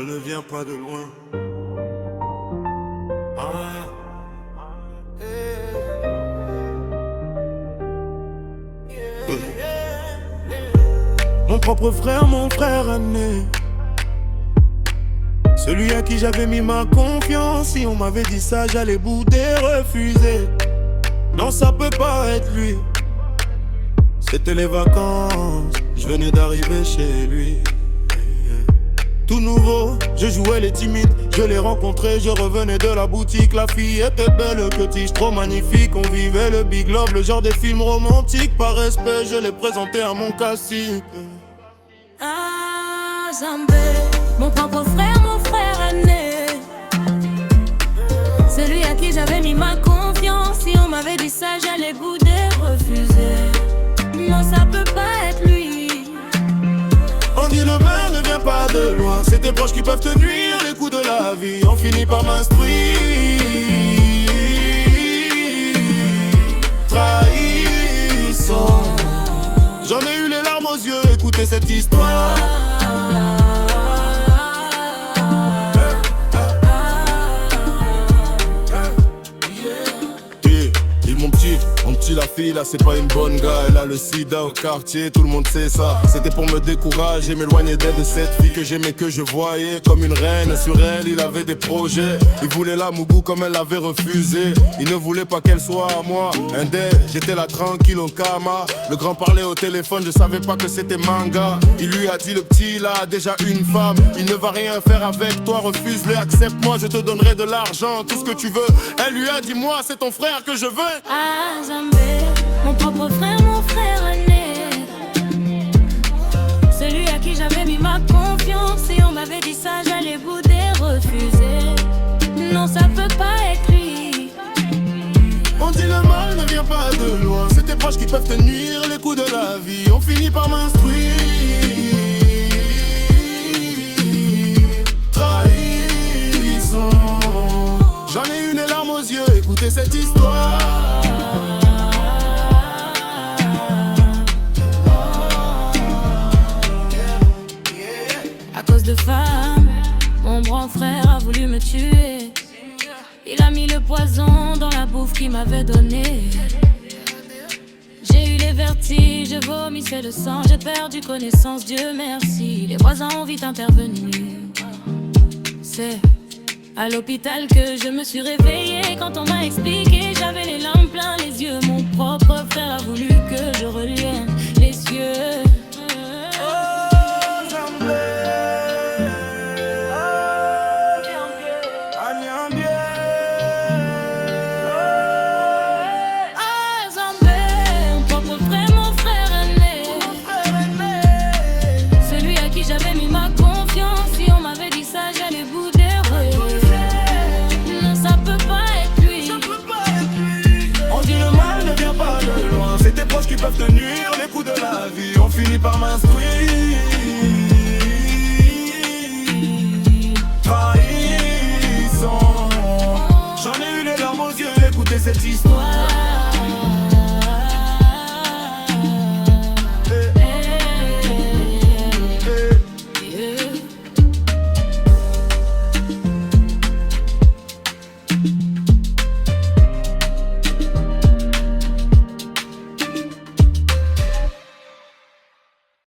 mal ne vient pas de loin. Ah. Mon propre frère, mon frère aîné, celui à qui j'avais mis ma confiance. Si on m'avait dit ça, j'allais bouder, refuser. Non, ça peut pas être lui. C'était les vacances, je venais d'arriver chez lui. Tout nouveau, je jouais les timides. Je l'ai rencontré, je revenais de la boutique. La fille était belle que tige, trop magnifique. On vivait le big love, le genre des films romantiques. Par respect, je l'ai présenté à mon cacique. Ah, Zambé, mon propre frère, mon frère aîné, celui à qui j'avais mis ma confiance. Si on m'avait dit ça, j'allais bouder, refuser. Non, ça peut pas être lui. On dit le mal ne vient pas de loin. C'est tes proches qui peuvent te nuire. Les coups de la vie, on finit par m'instruire. Trahissant. J'en ai eu les larmes aux yeux, écoutez cette histoire. Mon petit, la fille là c'est pas une bonne gars. Elle a le sida au quartier, tout le monde sait ça. C'était pour me décourager, m'éloigner d'elle, de cette fille que j'aimais, que je voyais comme une reine. Sur elle il avait des projets. Il voulait la mougou comme elle l'avait refusé. Il ne voulait pas qu'elle soit à moi. Indel, j'étais là tranquille au kama. Le grand parlait au téléphone, je savais pas que c'était manga. Il lui a dit le petit là a déjà une femme. Il ne va rien faire avec toi, refuse-le, accepte-moi, je te donnerai de l'argent, tout ce que tu veux. Elle lui a dit moi c'est ton frère que je veux. Ah, Zambé, mon propre frère, mon frère aîné, celui à qui j'avais mis ma confiance. Si on m'avait dit ça, j'allais bouder, refuser. Non, ça peut pas être lui. On dit le mal ne vient pas de loin. C'est tes proches qui peuvent te nuire. Les coups de la vie, on finit par m'instruire. Trahissant. J'en ai eu les larmes aux yeux, écoutez cette histoire. À cause de femmes, mon grand frère a voulu me tuer. Il a mis le poison dans la bouffe qu'il m'avait donnée. J'ai eu les vertiges, je vomissais le sang, j'ai perdu connaissance, Dieu merci. Les voisins ont vite intervenu. C'est à l'hôpital que je me suis réveillée. Quand on m'a expliqué, j'avais les larmes plein les yeux. Mon propre frère a voulu que je relienne les cieux. Qui peuvent te nuire, les coups de la vie, on finit par m'instruire.